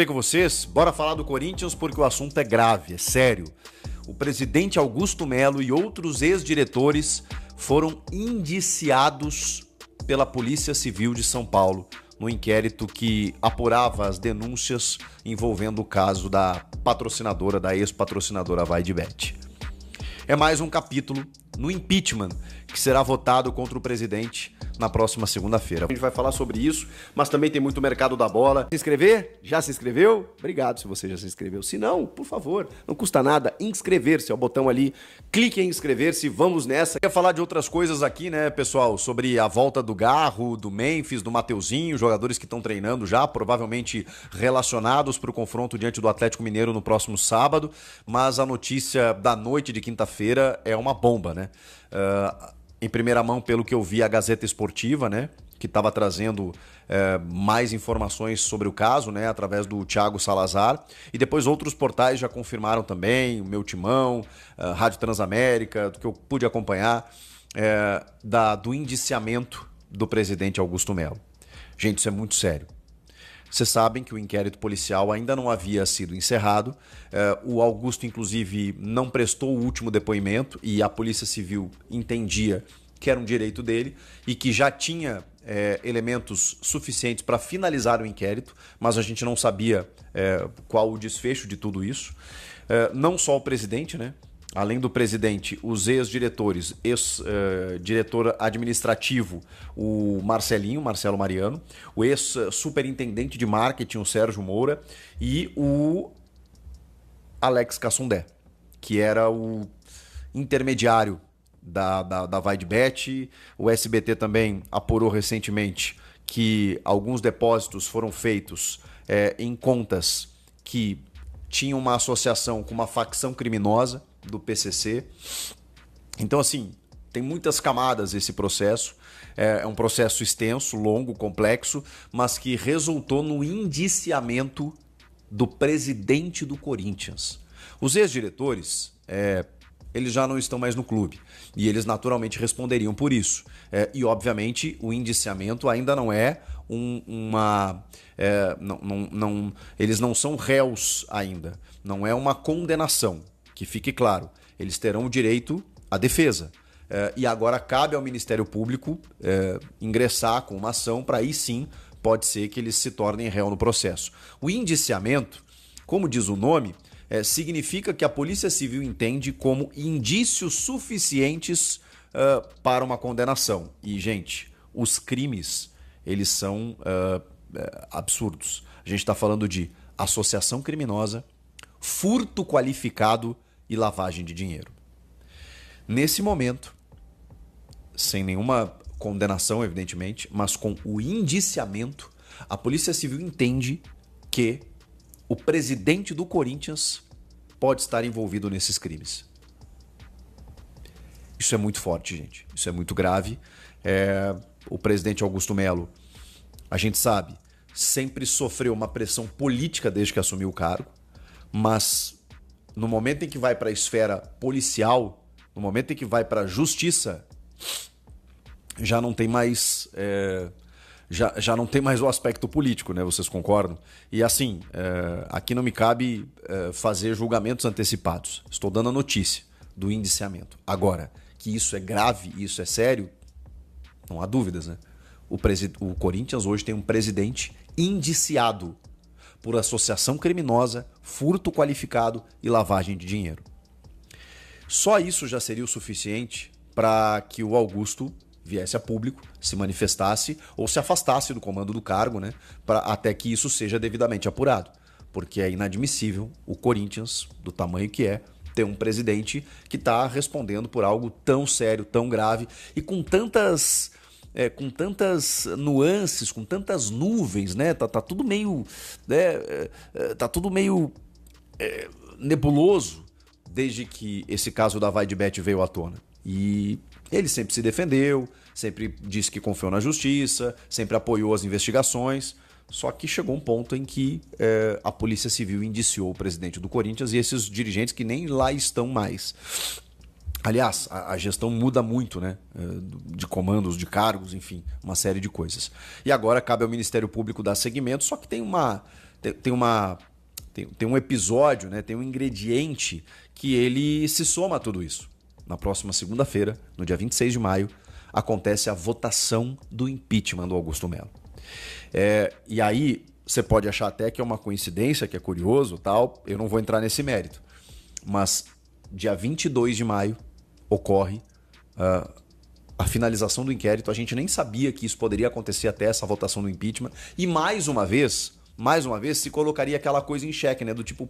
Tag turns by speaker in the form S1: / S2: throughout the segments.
S1: Com vocês, bora falar do Corinthians porque o assunto é grave, é sério. O presidente Augusto Melo e outros ex-diretores foram indiciados pela Polícia Civil de São Paulo no inquérito que apurava as denúncias envolvendo o caso da patrocinadora, da ex-patrocinadora Vaidbet. É mais um capítulo no impeachment que será votado contra o presidente na próxima segunda-feira. A gente vai falar sobre isso, mas também tem muito mercado da bola. Se inscrever? Já se inscreveu? Obrigado se você já se inscreveu. Se não, por favor, não custa nada inscrever-se. É o botão ali, clique em inscrever-se, vamos nessa. Eu ia falar de outras coisas aqui, né, pessoal? Sobre a volta do Garro, do Memphis, do Mateuzinho, jogadores que estão treinando já, provavelmente relacionados para o confronto diante do Atlético Mineiro no próximo sábado. Mas a notícia da noite de quinta-feira é uma bomba, né? Em primeira mão, pelo que eu vi, a Gazeta Esportiva, né, que estava trazendo mais informações sobre o caso, né, através do Thiago Salazar, e depois outros portais já confirmaram também, o Meu Timão, Rádio Transamérica, do que eu pude acompanhar, do indiciamento do presidente Augusto Melo. Gente, isso é muito sério. Vocês sabem que o inquérito policial ainda não havia sido encerrado. O Augusto, inclusive, não prestou o último depoimento e a Polícia Civil entendia que era um direito dele e que já tinha elementos suficientes para finalizar o inquérito, mas a gente não sabia qual o desfecho de tudo isso. Não só o presidente, né? Além do presidente, os ex-diretores, ex-diretor administrativo, o Marcelo Mariano, o ex-superintendente de marketing, o Sérgio Moura, e o Alex Cassundé, que era o intermediário da Vaidbet. O SBT também apurou recentemente que alguns depósitos foram feitos em contas que tinham uma associação com uma facção criminosa do PCC. Então, assim, tem muitas camadas esse processo. É um processo extenso, longo, complexo, mas que resultou no indiciamento do presidente do Corinthians. Os ex-diretores, eles já não estão mais no clube e eles naturalmente responderiam por isso. E, obviamente, o indiciamento ainda não é eles não são réus ainda. Não é uma condenação. Que fique claro, eles terão o direito à defesa. E agora cabe ao Ministério Público ingressar com uma ação para aí sim pode ser que eles se tornem réu no processo. O indiciamento, como diz o nome, significa que a Polícia Civil entende como indícios suficientes para uma condenação. E, gente, os crimes, eles são absurdos. A gente está falando de associação criminosa, furto qualificado e lavagem de dinheiro. Nesse momento, sem nenhuma condenação, evidentemente, mas com o indiciamento, a Polícia Civil entende que o presidente do Corinthians pode estar envolvido nesses crimes. Isso é muito forte, gente. Isso é muito grave. O presidente Augusto Melo, a gente sabe, sempre sofreu uma pressão política desde que assumiu o cargo, mas no momento em que vai para a esfera policial, no momento em que vai para a justiça, já não tem mais já não tem mais o aspecto político, né? Vocês concordam? E assim, aqui não me cabe fazer julgamentos antecipados. Estou dando a notícia do indiciamento. Agora, que isso é grave, isso é sério, não há dúvidas, né? O Corinthians hoje tem um presidente indiciado por associação criminosa, furto qualificado e lavagem de dinheiro. Só isso já seria o suficiente para que o Augusto viesse a público, se manifestasse ou se afastasse do comando do cargo, né, até que isso seja devidamente apurado. Porque é inadmissível o Corinthians, do tamanho que é, ter um presidente que está respondendo por algo tão sério, tão grave e com tantas nuances, com tantas nuvens, né? Tá tudo meio, tá tudo meio nebuloso desde que esse caso da Vaidbet veio à tona. E ele sempre se defendeu, sempre disse que confiou na justiça, sempre apoiou as investigações. Só que chegou um ponto em que a Polícia Civil indiciou o presidente do Corinthians e esses dirigentes que nem lá estão mais. Aliás, a gestão muda muito, né? De comandos, de cargos, enfim, uma série de coisas. E agora cabe ao Ministério Público dar seguimento, só que tem tem um episódio, né? Tem um ingrediente que ele se soma a tudo isso. Na próxima segunda-feira, no dia 26 de maio, acontece a votação do impeachment do Augusto Melo. E aí você pode achar até que é uma coincidência, que é curioso, tal. Eu não vou entrar nesse mérito. Mas dia 22 de maio ocorre a finalização do inquérito. A gente nem sabia que isso poderia acontecer até essa votação do impeachment. E mais uma vez se colocaria aquela coisa em xeque, né? Do tipo,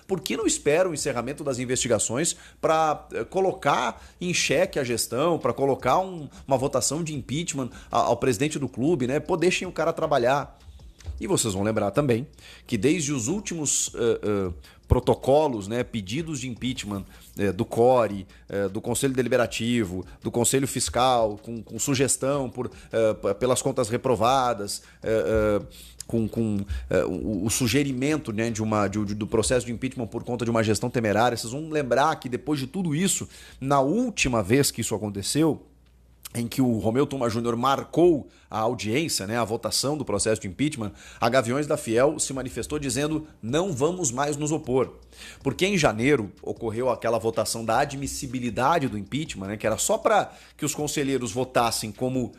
S1: por que não espera o encerramento das investigações para colocar em xeque a gestão, para colocar uma votação de impeachment ao presidente do clube, né? Deixem o cara trabalhar. E vocês vão lembrar também que desde os últimos protocolos, né, pedidos de impeachment do CORE, do Conselho Deliberativo, do Conselho Fiscal, com sugestão pelas contas reprovadas, com o sugerimento, né, do processo de impeachment por conta de uma gestão temerária. Vocês vão lembrar que depois de tudo isso, na última vez que isso aconteceu, em que o Romeu Thoma Júnior marcou a audiência, né, a votação do processo de impeachment, a Gaviões da Fiel se manifestou dizendo: não vamos mais nos opor. Porque em janeiro ocorreu aquela votação da admissibilidade do impeachment, né, que era só para que os conselheiros votassem como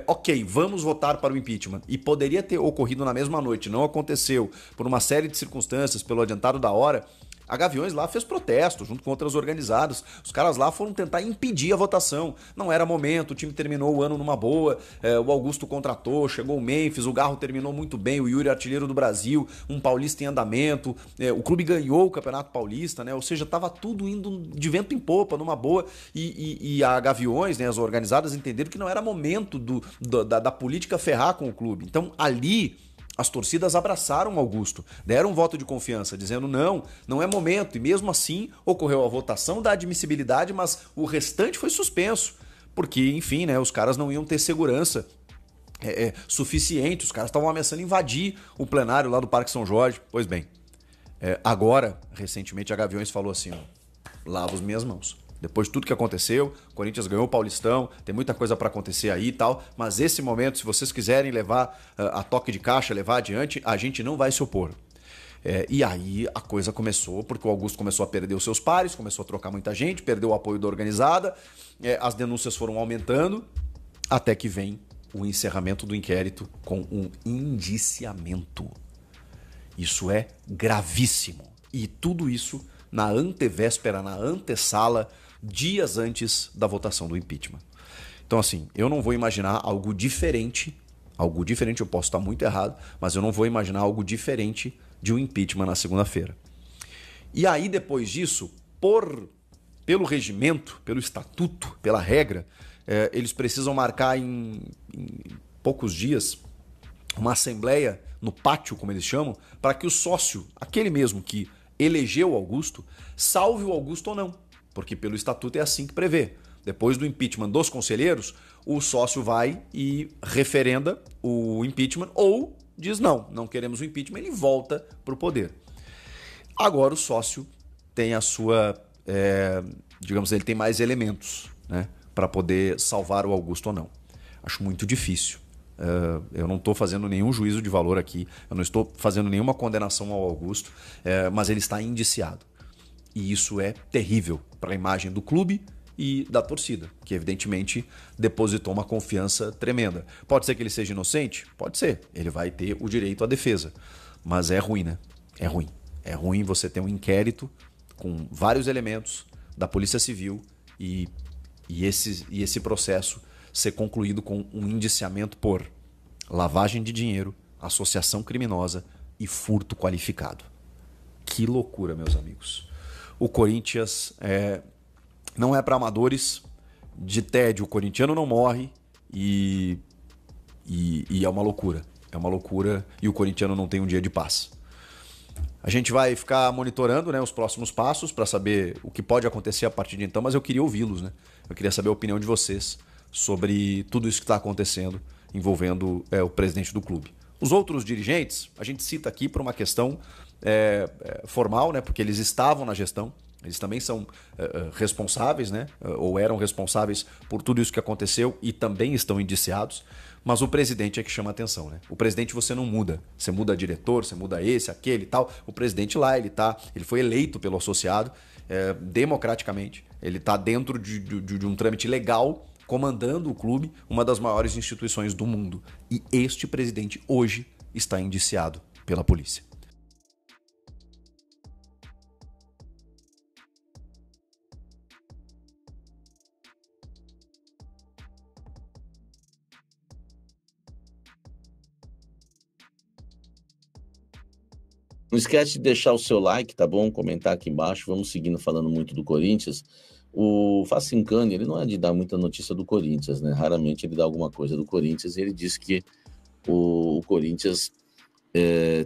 S1: ok, vamos votar para o impeachment. E poderia ter ocorrido na mesma noite, não aconteceu por uma série de circunstâncias, pelo adiantado da hora. A Gaviões lá fez protesto junto com outras organizadas. Os caras lá foram tentar impedir a votação. Não era momento, o time terminou o ano numa boa, o Augusto contratou, chegou o Memphis, o Garro terminou muito bem, o Yuri artilheiro do Brasil, um paulista em andamento, o clube ganhou o Campeonato Paulista, né? Ou seja, estava tudo indo de vento em popa, numa boa, e a Gaviões, né, as organizadas, entenderam que não era momento da política ferrar com o clube. Então ali as torcidas abraçaram Augusto, deram um voto de confiança, dizendo não é momento. E mesmo assim ocorreu a votação da admissibilidade, mas o restante foi suspenso. Porque, enfim, né, os caras não iam ter segurança suficiente, os caras estavam ameaçando invadir o plenário lá do Parque São Jorge. Pois bem, agora, recentemente, a Gaviões falou assim: lavo as minhas mãos. Depois de tudo que aconteceu, o Corinthians ganhou o Paulistão, tem muita coisa para acontecer aí e tal, mas esse momento, se vocês quiserem levar a toque de caixa, levar adiante, a gente não vai se opor. E aí a coisa começou, porque o Augusto começou a perder os seus pares, começou a trocar muita gente, perdeu o apoio da organizada, as denúncias foram aumentando, até que vem o encerramento do inquérito com um indiciamento. Isso é gravíssimo. E tudo isso na antevéspera, na antessala, dias antes da votação do impeachment. Então, assim, eu não vou imaginar algo diferente, eu posso estar muito errado, mas eu não vou imaginar algo diferente de um impeachment na segunda-feira. E aí, depois disso, pelo regimento, pelo estatuto, pela regra, eles precisam marcar em poucos dias uma assembleia no pátio, como eles chamam, para que o sócio, aquele mesmo que elegeu o Augusto, salve o Augusto ou não. Porque pelo estatuto é assim que prevê. Depois do impeachment dos conselheiros, o sócio vai e referenda o impeachment ou diz não queremos o impeachment, ele volta para o poder. Agora o sócio tem a sua, digamos, ele tem mais elementos, né, para poder salvar o Augusto ou não. Acho muito difícil. Eu não estou fazendo nenhum juízo de valor aqui, eu não estou fazendo nenhuma condenação ao Augusto, mas ele está indiciado. E isso é terrível para a imagem do clube e da torcida, que evidentemente depositou uma confiança tremenda. Pode ser que ele seja inocente? Pode ser. Ele vai ter o direito à defesa. Mas é ruim, né? É ruim. É ruim você ter um inquérito com vários elementos da Polícia Civil e esse processo ser concluído com um indiciamento por lavagem de dinheiro, associação criminosa e furto qualificado. Que loucura, meus amigos. O Corinthians não é para amadores. De tédio, o corintiano não morre e é uma loucura. É uma loucura e o corintiano não tem um dia de paz. A gente vai ficar monitorando, né, os próximos passos para saber o que pode acontecer a partir de então, mas eu queria ouvi-los, né? Eu queria saber a opinião de vocês sobre tudo isso que está acontecendo envolvendo o presidente do clube. Os outros dirigentes, a gente cita aqui por uma questão formal, né? Porque eles estavam na gestão, eles também são responsáveis, né? Ou eram responsáveis por tudo isso que aconteceu e também estão indiciados. Mas o presidente é que chama a atenção, né? O presidente você não muda. Você muda diretor, você muda esse, aquele e tal. O presidente lá, ele foi eleito pelo associado democraticamente. Ele está dentro de um trâmite legal, comandando o clube, uma das maiores instituições do mundo. E este presidente hoje está indiciado pela polícia.
S2: Não esquece de deixar o seu like, tá bom? Comentar aqui embaixo. Vamos seguindo falando muito do Corinthians. O Facincani, ele não é de dar muita notícia do Corinthians, né? Raramente ele dá alguma coisa do Corinthians. E ele disse que o Corinthians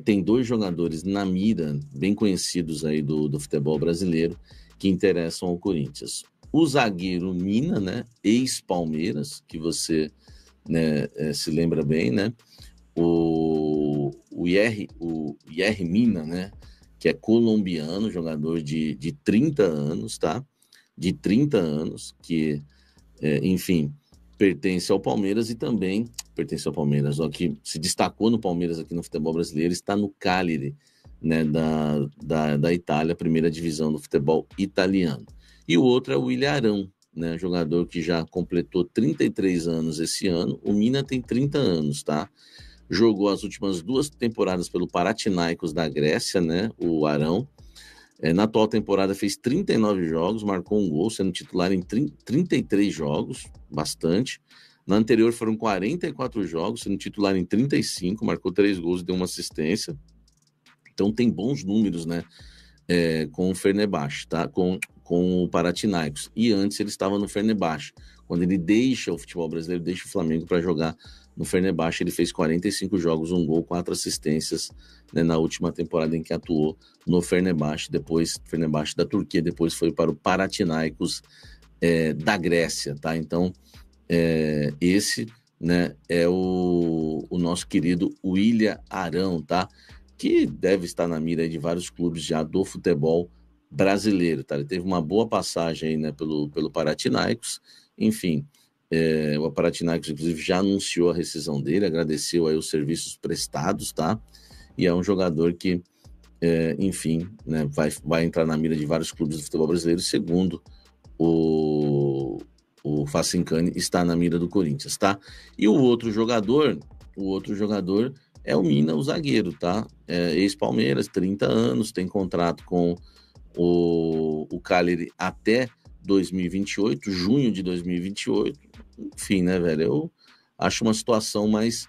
S2: tem 2 jogadores na mira, bem conhecidos aí do futebol brasileiro, que interessam ao Corinthians. O zagueiro Mina, né? Ex-Palmeiras, que você, né, se lembra bem, né? O Yerry Mina, né? Que é colombiano, jogador de 30 anos, tá? De 30 anos, que, enfim, pertence ao Palmeiras e também pertence ao Palmeiras, ó, que se destacou no Palmeiras aqui no futebol brasileiro, está no Cagliari, né, da Itália, primeira divisão do futebol italiano. E o outro é o William Arão, né, jogador que já completou 33 anos esse ano. O Mina tem 30 anos, tá? Jogou as últimas 2 temporadas pelo Panathinaikos da Grécia, né, o Arão. Na atual temporada fez 39 jogos, marcou um gol, sendo titular em 33 jogos, bastante. Na anterior foram 44 jogos, sendo titular em 35, marcou 3 gols e deu uma assistência. Então tem bons números, né, com o Fenerbahçe, tá? Com o Panathinaikos. E antes ele estava no Fenerbahçe. Quando ele deixa o futebol brasileiro, deixa o Flamengo para jogar no Fenerbahçe, ele fez 45 jogos, 1 gol, 4 assistências, né, na última temporada em que atuou no Fenerbahçe, depois Fenerbahçe da Turquia, depois foi para o Panathinaikos da Grécia, tá? Então, esse, né, é o nosso querido William Arão, tá? Que deve estar na mira de vários clubes já do futebol brasileiro, tá? Ele teve uma boa passagem aí, né, pelo Panathinaikos, enfim. O Panathinaikos, inclusive, já anunciou a rescisão dele, agradeceu aí os serviços prestados, tá? E é um jogador que, enfim, né, vai entrar na mira de vários clubes do futebol brasileiro, segundo o Facincani, está na mira do Corinthians, tá? E o outro jogador é o Mina, o zagueiro, tá? Ex-Palmeiras, 30 anos, tem contrato com o Cagliari até 2028, junho de 2028. Enfim, né, velho? Eu acho uma situação mais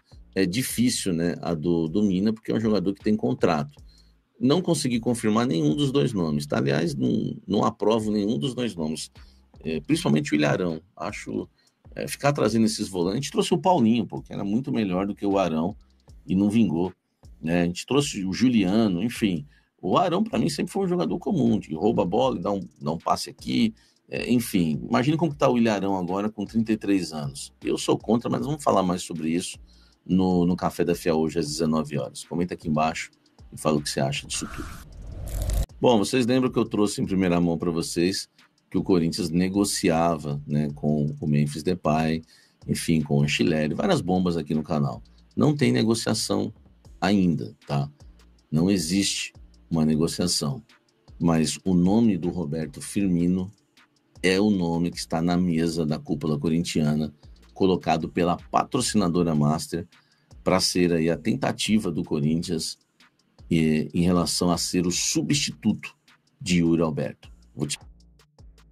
S2: difícil, né, a do Mina, porque é um jogador que tem contrato. Não consegui confirmar nenhum dos 2 nomes, tá? Aliás, não aprovo nenhum dos 2 nomes, principalmente o Ilharão. Acho ficar trazendo esses volantes. A gente trouxe o Paulinho, pô, que era muito melhor do que o Arão e não vingou, né? A gente trouxe o Juliano, enfim. O Arão, para mim, sempre foi um jogador comum, que rouba a bola e dá um passe aqui. Enfim, imagina como está o Ilharão agora com 33 anos. Eu sou contra, mas vamos falar mais sobre isso no Café da FIA hoje às 19 horas. Comenta aqui embaixo e fala o que você acha disso tudo. Bom, vocês lembram que eu trouxe em primeira mão para vocês que o Corinthians negociava, né, com o Memphis Depay, enfim, com o Ancelotti, várias bombas aqui no canal. Não tem negociação ainda, tá? Não existe uma negociação, mas o nome do Roberto Firmino é o nome que está na mesa da cúpula corintiana, colocado pela patrocinadora Master, para ser aí a tentativa do Corinthians em relação a ser o substituto de Yuri Alberto.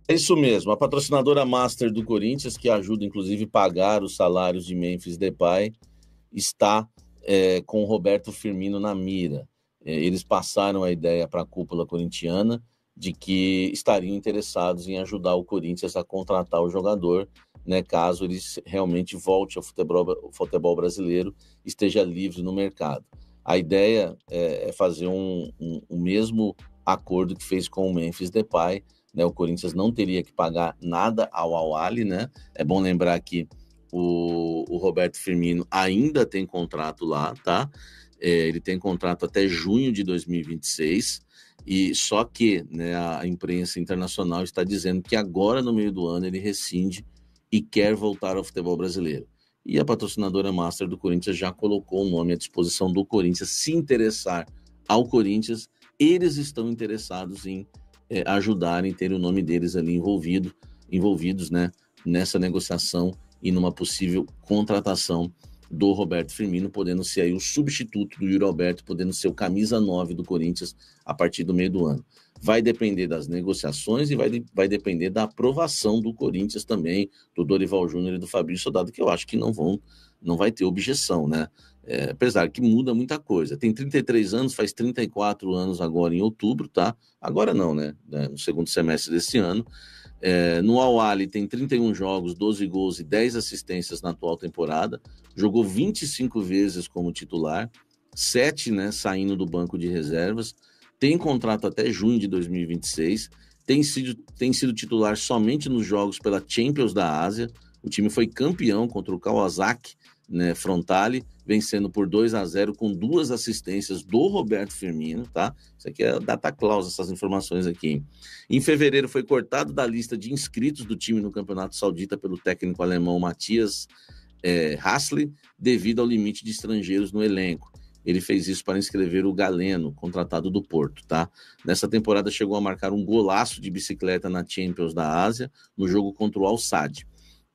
S2: É isso mesmo, a patrocinadora Master do Corinthians, que ajuda inclusive a pagar os salários de Memphis Depay, está com o Roberto Firmino na mira. Eles passaram a ideia para a cúpula corintiana de que estariam interessados em ajudar o Corinthians a contratar o jogador, né, caso ele realmente volte ao futebol brasileiro e esteja livre no mercado. A ideia é fazer o mesmo acordo que fez com o Memphis Depay, né? O Corinthians não teria que pagar nada ao Al-Ahly, né? É bom lembrar que o Roberto Firmino ainda tem contrato lá, tá? Ele tem contrato até junho de 2026, e só que, né, a imprensa internacional está dizendo que agora, no meio do ano, ele rescinde e quer voltar ao futebol brasileiro. e a patrocinadora Master do Corinthians já colocou o nome à disposição do Corinthians. Se interessar ao Corinthians, eles estão interessados em ajudarem, ter o nome deles ali envolvidos, né, nessa negociação e numa possível contratação do Roberto Firmino, podendo ser aí o substituto do Yuri Alberto, podendo ser o camisa 9 do Corinthians a partir do meio do ano. Vai depender das negociações e vai depender da aprovação do Corinthians também, do Dorival Júnior e do Fabrício Soldado, que eu acho que não vai ter objeção, né? Apesar que muda muita coisa. Tem 33 anos, faz 34 anos agora em outubro, tá? Agora não, né? No segundo semestre desse ano. No Al-Ahly tem 31 jogos, 12 gols e 10 assistências na atual temporada. Jogou 25 vezes como titular, 7, né, saindo do banco de reservas. Tem contrato até junho de 2026. Tem sido titular somente nos jogos pela Champions da Ásia. O time foi campeão contra o Kawasaki, né, Frontale, vencendo por 2-0 com 2 assistências do Roberto Firmino, tá? Isso aqui é data clause, essas informações aqui. Em fevereiro foi cortado da lista de inscritos do time no Campeonato Saudita pelo técnico alemão Matthias Hassli, devido ao limite de estrangeiros no elenco. Ele fez isso para inscrever o Galeno, contratado do Porto, tá? Nessa temporada chegou a marcar um golaço de bicicleta na Champions da Ásia, no jogo contra o Al-Sadd.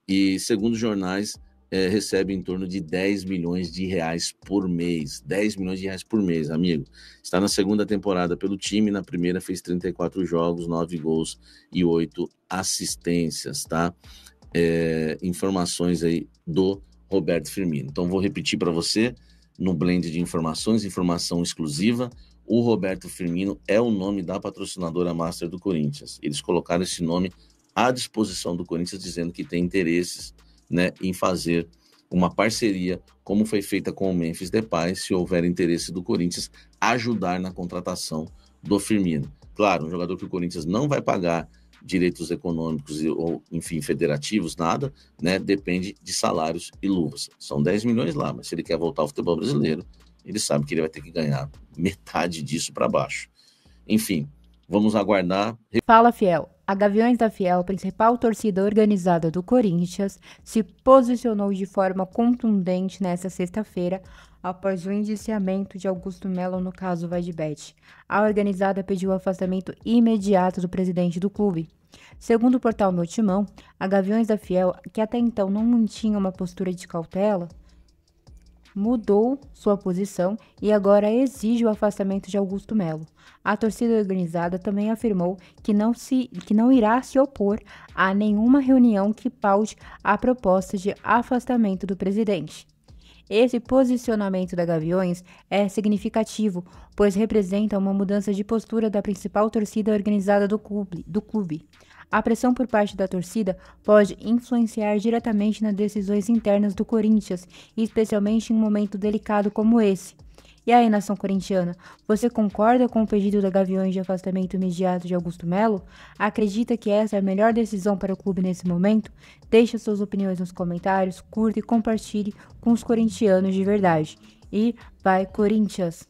S2: E, segundo os jornais, recebe em torno de 10 milhões de reais por mês. 10 milhões de reais por mês, amigo. Está na segunda temporada pelo time, na primeira fez 34 jogos, 9 gols e 8 assistências, tá? Informações aí do Roberto Firmino. Então, vou repetir para você, no blend de informações, informação exclusiva, o Roberto Firmino é o nome da patrocinadora Master do Corinthians. Eles colocaram esse nome à disposição do Corinthians, dizendo que tem interesses, né, em fazer uma parceria, como foi feita com o Memphis Depay, se houver interesse do Corinthians, ajudar na contratação do Firmino. Claro, um jogador que o Corinthians não vai pagar direitos econômicos ou, enfim, federativos, nada, né, depende de salários e luvas. São 10 milhões lá, mas se ele quer voltar ao futebol brasileiro, ele sabe que ele vai ter que ganhar metade disso para baixo. Enfim, vamos aguardar.
S3: Fala, Fiel. A Gaviões da Fiel, principal torcida organizada do Corinthians, se posicionou de forma contundente nesta sexta-feira após o indiciamento de Augusto Melo no caso Vaidbet. A organizada pediu o afastamento imediato do presidente do clube. Segundo o portal Meu Timão, a Gaviões da Fiel, que até então não mantinha uma postura de cautela, mudou sua posição e agora exige o afastamento de Augusto Melo. A torcida organizada também afirmou que não irá se opor a nenhuma reunião que paute a proposta de afastamento do presidente. Esse posicionamento da Gaviões é significativo, pois representa uma mudança de postura da principal torcida organizada do clube. A pressão por parte da torcida pode influenciar diretamente nas decisões internas do Corinthians, especialmente em um momento delicado como esse. E aí, nação corintiana, você concorda com o pedido da Gaviões de afastamento imediato de Augusto Melo? Acredita que essa é a melhor decisão para o clube nesse momento? Deixe suas opiniões nos comentários, curta e compartilhe com os corintianos de verdade. E vai, Corinthians!